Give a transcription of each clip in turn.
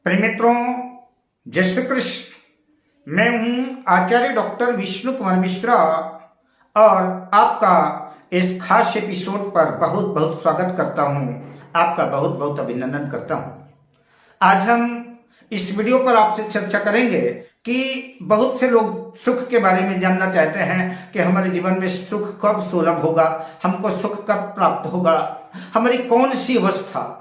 प्रिय मित्रों, जय श्री कृष्ण। मैं हूं आचार्य डॉक्टर विष्णु कुमार मिश्रा और आपका इस खास एपिसोड पर बहुत बहुत स्वागत करता हूं। आपका बहुत बहुत अभिनंदन करता हूं। आज हम इस वीडियो पर आपसे चर्चा करेंगे कि बहुत से लोग सुख के बारे में जानना चाहते हैं कि हमारे जीवन में सुख कब सुलभ होगा, हमको सुख कब प्राप्त होगा, हमारी कौन सी अवस्था,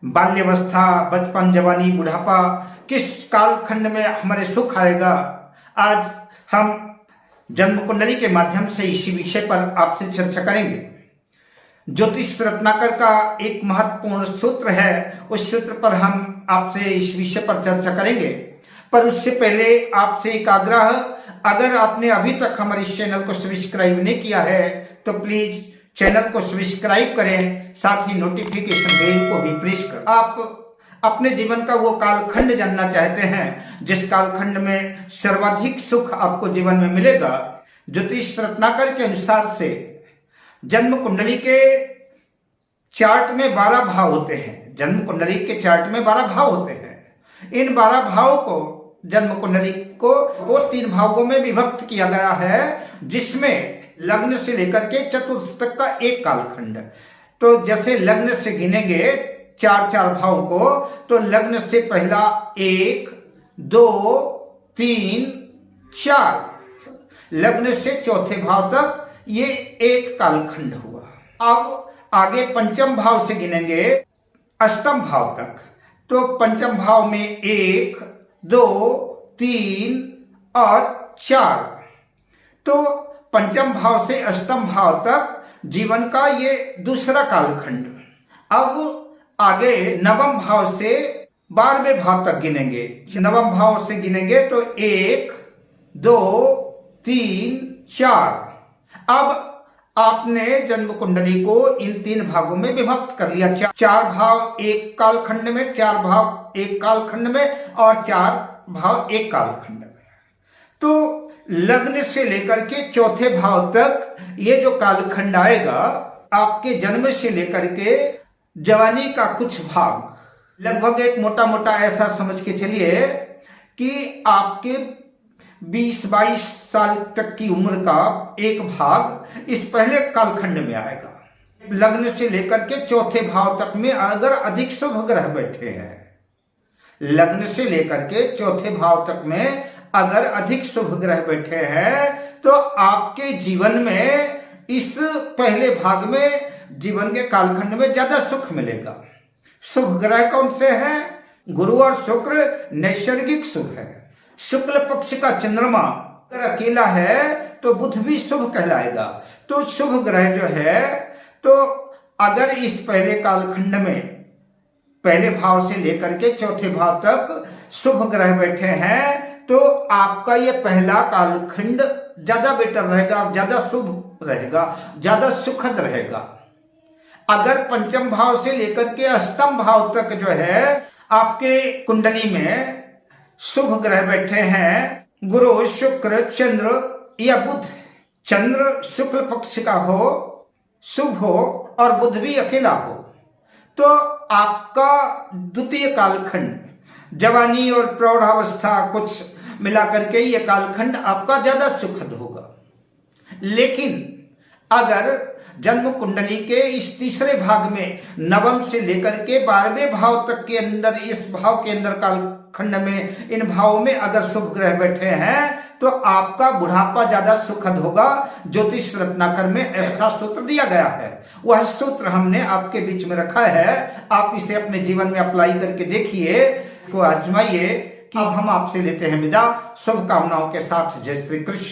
बाल्यावस्था, बचपन, जवानी, बुढ़ापा, किस कालखंड में हमारे सुख आएगा। आज हम जन्म कुंडली के माध्यम से इसी विषय पर आपसे चर्चा करेंगे। ज्योतिष रत्नाकर का एक महत्वपूर्ण सूत्र है, उस सूत्र पर हम आपसे इस विषय पर चर्चा करेंगे। पर उससे पहले आपसे एक आग्रह, अगर आपने अभी तक हमारे इस चैनल को सब्सक्राइब नहीं किया है तो प्लीज चैनल को सब्सक्राइब करें, साथ ही नोटिफिकेशन बेल को भी प्रेस करें। आप अपने जीवन का वो कालखंड जानना चाहते हैं जिस कालखंड में सर्वाधिक सुख आपको जीवन में मिलेगा। ज्योतिष रत्नाकर के अनुसार से जन्म कुंडली के चार्ट में 12 भाव होते हैं। जन्म कुंडली के चार्ट में 12 भाव होते हैं। इन 12 भावों को, जन्म कुंडली को 3 भागों में विभक्त किया गया है, जिसमें लग्न से लेकर के चतुर्थ तक का एक कालखंड। तो जैसे लग्न से गिनेंगे 4 भाव को, तो लग्न से पहला 1, 2, 3, 4, लग्न से चौथे भाव तक ये एक कालखंड हुआ। अब आगे पंचम भाव से गिनेंगे अष्टम भाव तक, तो पंचम भाव में 1, 2, 3 और 4। तो पंचम भाव से अष्टम भाव तक जीवन का ये दूसरा कालखंड। अब आगे नवम भाव से 12वें भाव तक गिनेंगे। नवम भाव से गिनेंगे तो 1, 2, 3, 4। अब आपने जन्म कुंडली को इन 3 भागों में विभक्त कर लिया। 4 भाव एक कालखंड में, 4 भाव एक कालखंड में और 4 भाव एक कालखंड में। तो लग्न से लेकर के चौथे भाव तक ये जो कालखंड आएगा, आपके जन्म से लेकर के जवानी का कुछ भाग, लगभग एक मोटा मोटा ऐसा समझ के चलिए कि आपके 20-22 साल तक की उम्र का एक भाग इस पहले कालखंड में आएगा। लग्न से लेकर के चौथे भाव तक में अगर अधिक शुभ ग्रह बैठे हैं, लग्न से लेकर के चौथे भाव तक में अगर अधिक शुभ ग्रह बैठे हैं तो आपके जीवन में इस पहले भाग में, जीवन के कालखंड में ज्यादा सुख मिलेगा। शुभ ग्रह कौन से हैं? गुरु और शुक्र नैसर्गिक शुभ है। शुक्ल पक्ष का चंद्रमा अगर अकेला है तो बुध भी शुभ कहलाएगा। तो शुभ ग्रह जो है, तो अगर इस पहले कालखंड में पहले भाव से लेकर के चौथे भाव तक शुभ ग्रह बैठे हैं तो आपका ये पहला कालखंड ज्यादा बेटर रहेगा, ज्यादा शुभ रहेगा, ज्यादा सुखद रहेगा। अगर पंचम भाव से लेकर के अष्टम भाव तक जो है आपके कुंडली में शुभ ग्रह बैठे हैं, गुरु, शुक्र, चंद्र या बुध, चंद्र शुक्ल पक्ष का हो, शुभ हो और बुध भी अकेला हो, तो आपका द्वितीय कालखंड, जवानी और प्रौढ़ावस्था कुछ मिलाकर के ये कालखंड आपका ज्यादा सुखद होगा। लेकिन अगर जन्म कुंडली के इस तीसरे भाग में नवम से लेकर के 12वें भाव तक के अंदर, इस भाव के अंदर कालखंड में, इन भावों में अगर शुभ ग्रह बैठे हैं तो आपका बुढ़ापा ज्यादा सुखद होगा। ज्योतिष रत्नाकर में ऐसा सूत्र दिया गया है। वह सूत्र हमने आपके बीच में रखा है, आप इसे अपने जीवन में अप्लाई करके देखिए, को आजमाइए। कि अब हम आपसे लेते हैं विदा, शुभकामनाओं के साथ। जय श्री कृष्ण।